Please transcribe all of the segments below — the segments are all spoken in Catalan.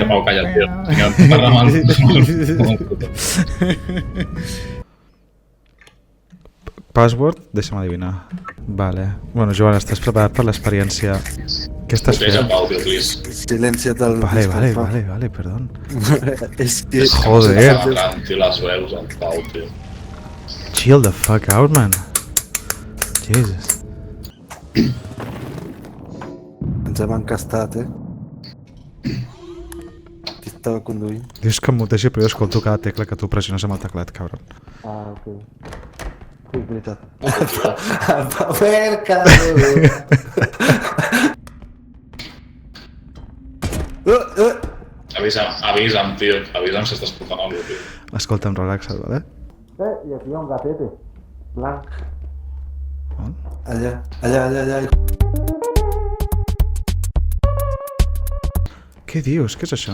Pau, calla, tío. Parla mal. Password? Deixa'm adivinar. Vale. Bueno, Joan, estàs preparat per l'experiència? Què estàs Puteja fent? Pau, tio, please. Silencia't el Vale, perdón. És que... Joder. Entrant, tio, les veus, el Pau, tio. Chill the fuck out, man. Jesus. Ens hem encastat, Qui estava conduint? Dius que em mutegi, però jo escolto cada tecla que tu pressiones amb el teclat, cabron. Ah, ok. Sí, és veritat. Mercado! Avisa'm, tio. Avisa'm si estàs portant alguna cosa, tio. Escolta'm, relaxa't, vale? I aquí hi ha un gatete. Blanc. On? Allà. Què dius? Què és això?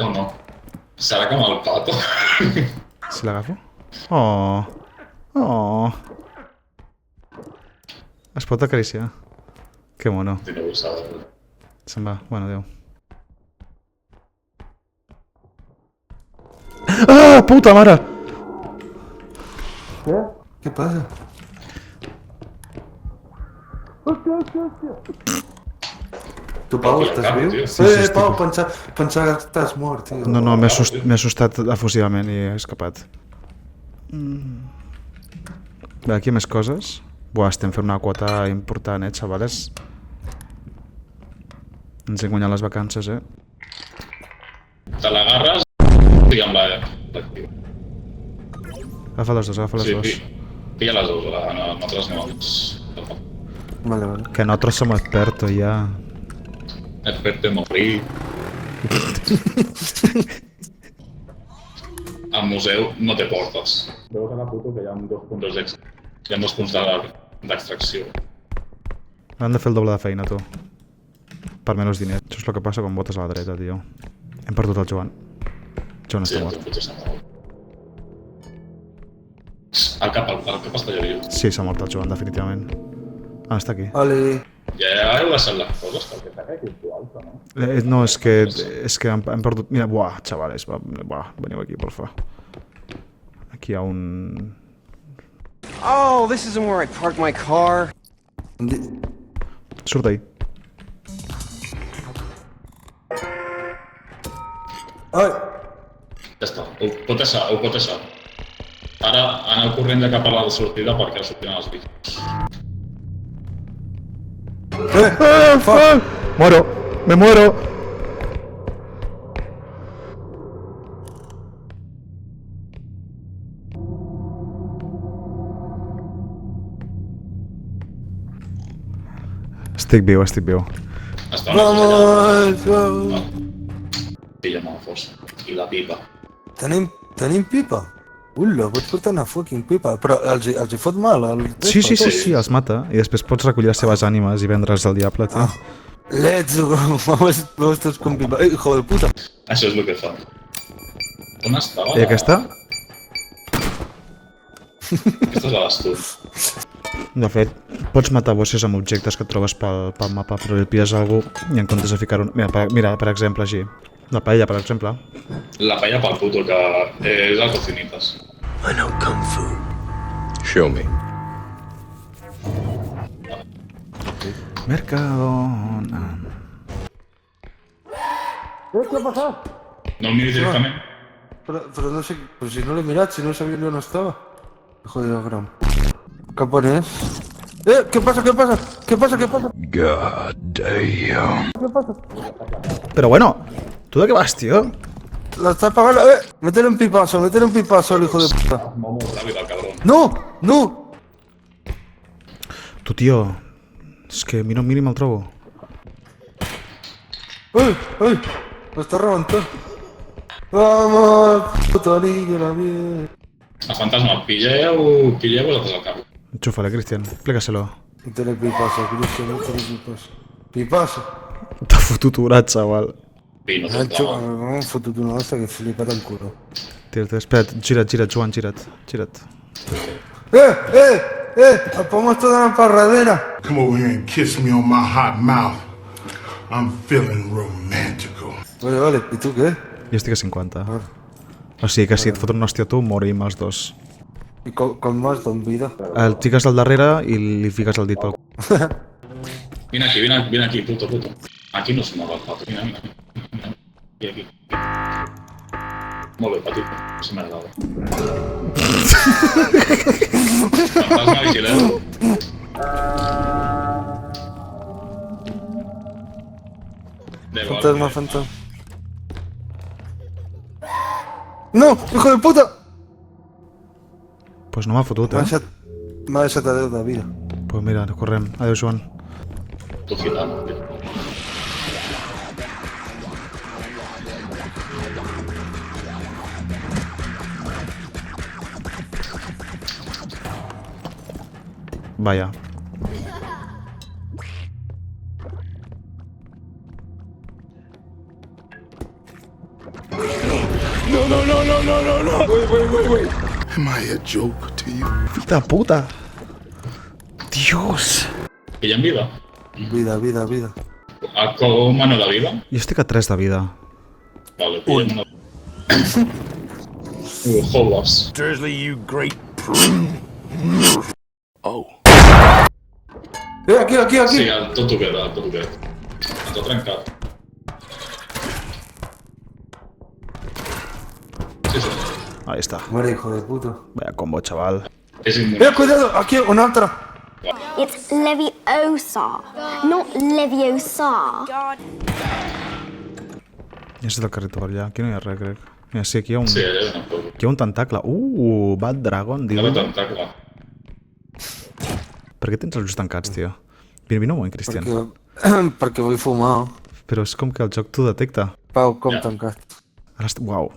O no? Serà com el pato? Si l'agafo? Oh. Es pot acariciar. Que mono. Tio, no vull saber. Se'n va. Bueno, adéu. Ah, puta mare! Què passa? Tu, Pau, estàs viu? Sí, Pau, pensava que estàs mort, tio. No, m'he assustat efusivament i he escapat. Bé, aquí més coses. Buah, estem fent una quota important, xavales? Ens hem guanyat les vacances, Te l'agarres i amb la... Agafa les dues, Sí, pilla les dues, nosaltres no ens... Vale. Que nosaltres som expertos, ja. Et fer-te morir. Al museu no té portes. Veus a la foto que hi ha dos punts d'extracció. Han de fer el doble de feina, tu. Per menys diners. Això és el que passa quan votes a la dreta, tio. Hem perdut el Joan. Joan està mort. Potser s'ha mort. El cap està llevio. Sí, s'ha mort el Joan, definitivament. Ah, està aquí. Oli. Ja heu deixat les coses perquè està aquí tu alta, no? No, és que hem perdut... Mira, buah, xavales, veniu aquí, porfa. Aquí hi ha un... Oh, this isn't where I parked my car. Surt d'ahí. Ai! Ja està, ho pot deixar. Ara aneu corrent de cap a la sortida perquè sortiran els bichos. Fuck! Me muero. Estic viu. Vamos! Pilla'm la força. I la pipa. Tenim pipa? Ula, pots portar una fucking pipa. Però els hi fot mal, Sí, els mata. I després pots recollir les seves ànimes i vendre's al diable, tio. Let's go! Vamos tots con pipa. Hijo de puta! Això és el que fa. On estava? I aquesta? Aquesta és la d'estudi. De fet, pots matar bosses amb objectes que et trobes pel mapa, però li pilles algú i en comptes de ficar-ho... Mira, per exemple, així. La paella, per exemple. La paella pel puto, que és el cocinitas. I know Kung Fu. Show me. Mercadona. Què ha passat? No el miris directament. Però no sé... Però si no l'he mirat, si no sabia on estava. Joder, el gram. Cap on és? Què passa? God damn. Però bueno, tu de què vas, tio? La está apagando. Métele un pipazo, el hijo de puta. Molt ràpid, el cabrón. No! Tu, tio, és que mira un mínim el trobo. Ai! M'està rebentant. Vamos, puta niña, la mierda. El fantasma, pilleu vosaltres al cap. Enxúfale, Cristian, explícaselo. Métele pipazo, Cristian, métele pipazo. Pipazo. T'ha fotut orat, xaval. Vino, Nacho, m'han fotut una hostia que he flipat el culo. Tira, espera't, gira't, Joan, gira't. El pomo està donant per darrere. Come over here and kiss me on my hot mouth. I'm feeling romantic. Vale, ¿y tú qué? Jo estic a 50. Ah. O sigui que si et foten una hòstia a tu, morim els dos. ¿Y con más don vida? El fiques al darrere i li fiques el dit pel cul. Viene aquí, puto. Aquí no se mueve el pato, mira. Aquí. Molt bé, patito, se m'ha agradat. Fantasma vigilant. Fantasma. ¡No! ¡Hijo de puta! Pues no m'ha fotut, M'ha deixat a 10 de vida. Pues mira, correm. Adéu, Joan. Tu filant, Vaya. Am I a joke to you? Fill de puta. Dios. Que hi ha vida. Vida. Com ano de vida? Jo estic a 3 de vida. Vale, pillem una... Hogwarts. Dursley, you great Oh. Aquí! Sí, tot ho queda. Està trencat. Sí. Ahí está. Muere, hijo de puta. Vaya combo, chaval. És immune. Cuidado! Aquí, una altra! It's Leviosa, not Leviosa. Ja és el carrito allà. Aquí no hi ha res, crec. Mira, sí, aquí hi ha un... Sí, allà no puc. Aquí hi ha un tentacle. Bad Dragon, diu. No ve tentacle. Per què tens els ulls tancats, tio? Vine un moment, Cristian. Perquè vull fumar. Però és com que el joc t'ho detecta. Pau, com Ja. tancat? Uau.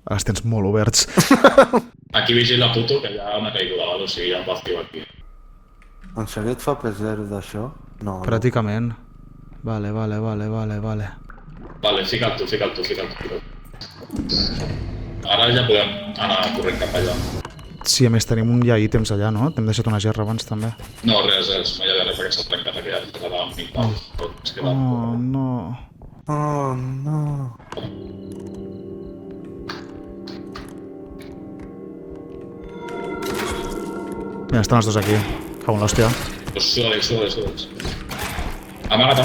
Ara els tens molt oberts. Aquí vigila puto, que hi ha una caiguda, o sigui, hi ha un vacío aquí. En sèrio et fa P0 d'això? No. Pràcticament. Vale. Vale, fica't tu. Ara ja podem anar corrent cap allà. Sí, a més tenim ja ítems allà, no? T'hem deixat una gerra abans, també. No, res, no hi ha res perquè s'ha trencat aquella. Quedava amb 1000 paus. Tot es queda. Oh, no. Oh, no. Mira, estan els dos aquí. Cago en l'hòstia. Pues sudes. Amaga't.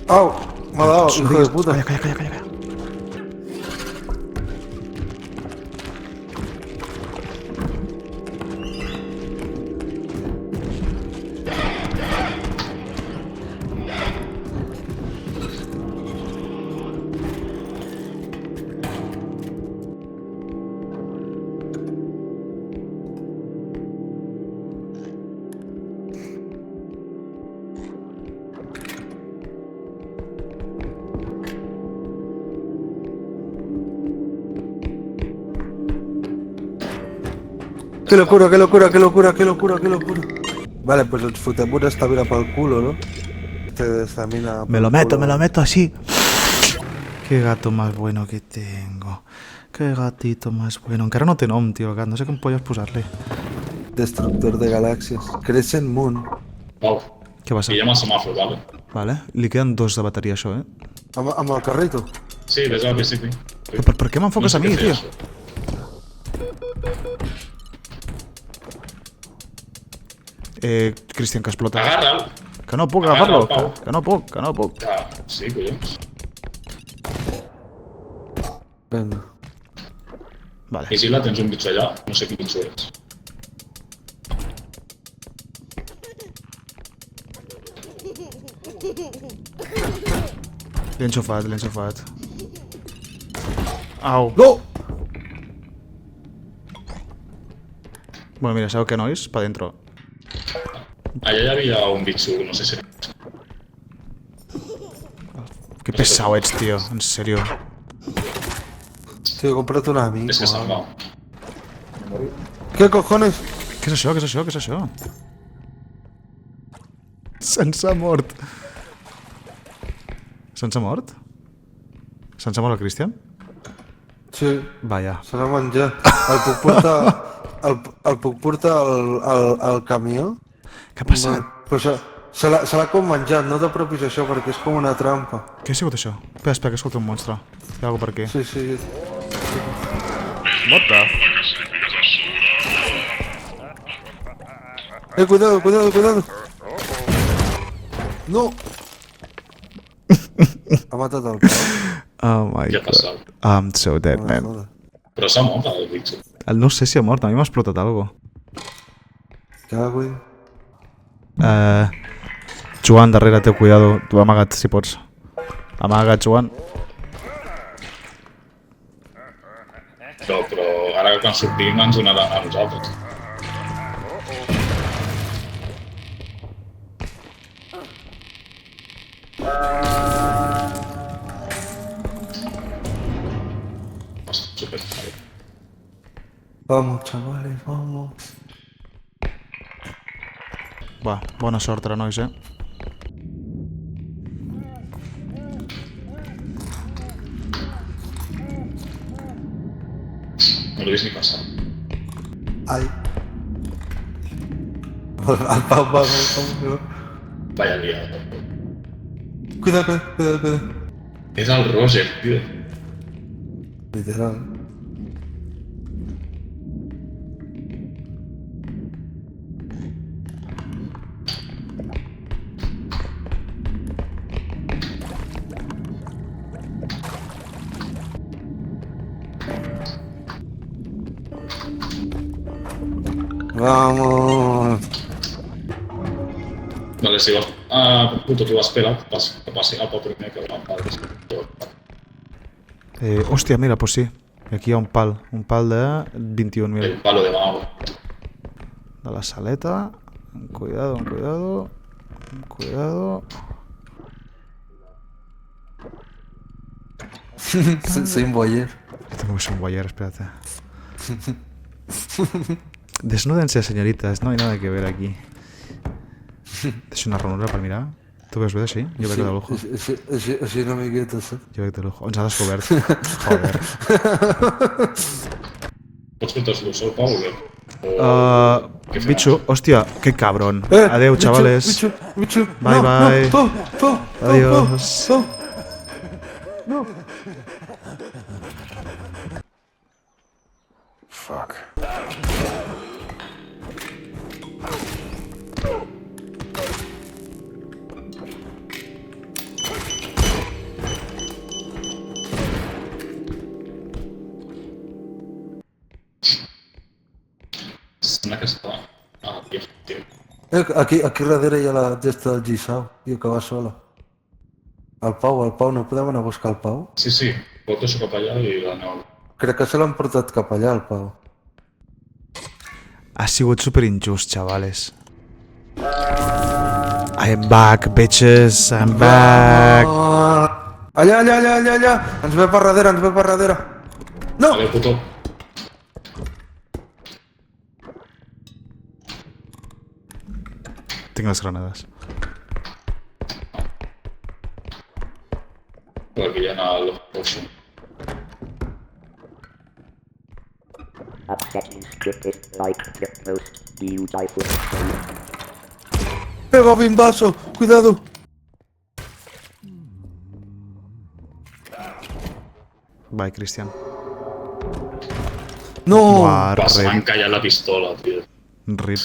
Au! M'ha dado, hijo de puta. Calla. ¡Qué locura! Vale, pues el futebol está bien para el culo, ¿no? Este de estamina... Me lo meto así. Qué gato más bueno que tengo. Qué gatito más bueno. Encara no té nom, tio, el gat. No sé com polles posar-li. Destructor de galaxias. Crescent Moon. Pau, Què passa? pillem el semàfor, vale? Vale. Li queden 2 de bateria, això, eh? Amb el carrito. Sí, des del principi. Però per què m'enfoques a mi, tio? Cristian, que explota. Agarra'l. Que no puc Agarra'l, agafar-lo. Pau. Que no puc. Sí, collons. Venga. Vale. Vigila, tens un bitxo allà. No sé quin bitxo és. L'he enxufat. Au. No! Bueno, mira, sabeu què, nois? Pa dentro. Allà hi havia un bitxo, no sé si... Que pesado ets, tio. En serio. Tío, cómprate una amigo. És que se'n va. ¿Qué cojones? Què és això? Se'ns ha mort. Se'ns ha mort el Cristian? Sí, Vaya. se l'ha menjat. El puc portar... El puc portar al camió? Què ha passat? Se l'ha com menjat, no t'apropis a això perquè és com una trampa. Què ha sigut això? Espera, que escolta un monstre. Hi ha algú per aquí. Sí, sí. What the? Cuidado, cuidado, cuidado. No! Ha matat el Pau. Oh my Què ha god. passat? I'm so dead, man. Joder. Però s'ha mort el bitxo. No sé si ha mort, a mi m'ha explotat algo. Cago en... Joan, darrere teu, cuidado. Tu amagat, si pots. Amagat, Joan. Però ara quan sortim ens donaran a nosaltres. Super. Vamos, chavales, vamos. Va, bona sort ara, nois, No l'he vist ni passar. Ai. El Pau va com... Vaya liada. Cuidado, cuidado, cuidado. És el Roger, tio. Literal. Vamos. Vale, si vas... puto, tu espera que passi el Pau primer que va al Hòstia, mira, pues sí. Aquí hi ha un pal de 21.000. el palo de mago. De la saleta. Cuidado, cuidado. Cuidado. Soy un boyer. Tengo que ser un guayer, espérate. Desnúdense, señoritas, no hay nada que ver aquí. ¿Es una ranura para mirar? ¿Tú ves así? Jo veig de lujo. Així una miqueta, saps? Jo veig de lujo. Ens ha descobert. Joder. Pots fotre-los al Pau o què? Què faràs? Bicho, hòstia, que cabrón. Adeu, chavales. Bicho, Bye, bye. Pau. Adiós. No. Fuck. Sembla que està... tio. Aquí darrere hi ha la gesta del Gisau, tio, que va sola. El Pau, no podem anar a buscar el Pau? Sí, porto això cap allà i l'aneu. Crec que se l'han portat cap allà, el Pau. Ha sigut super injust, chavales. I'm back, bitches. I'm back. Allà! Ens ve per darrere, No! Adéu, puto. Tinc les granades. Per aquí hi ha el Ocean. Upsetting scripted like the most beautiful thing. Pega bimbazo, cuidado. Vai, Cristian. No! Buah, Va, se m'ha rip. encallat la pistola, tio. Rip.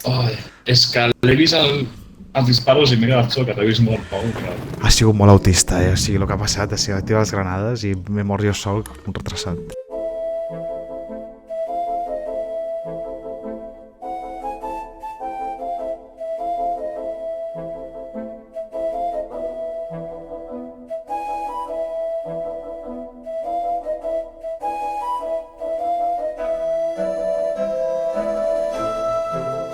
Ai, és que l'he vist els disparos i mira el xoc, que t'he vist mort, Pau. Ha sigut molt autista, O sigui, el que ha passat ha sigut tirar les granades i m'he mort jo sol, un retrasat.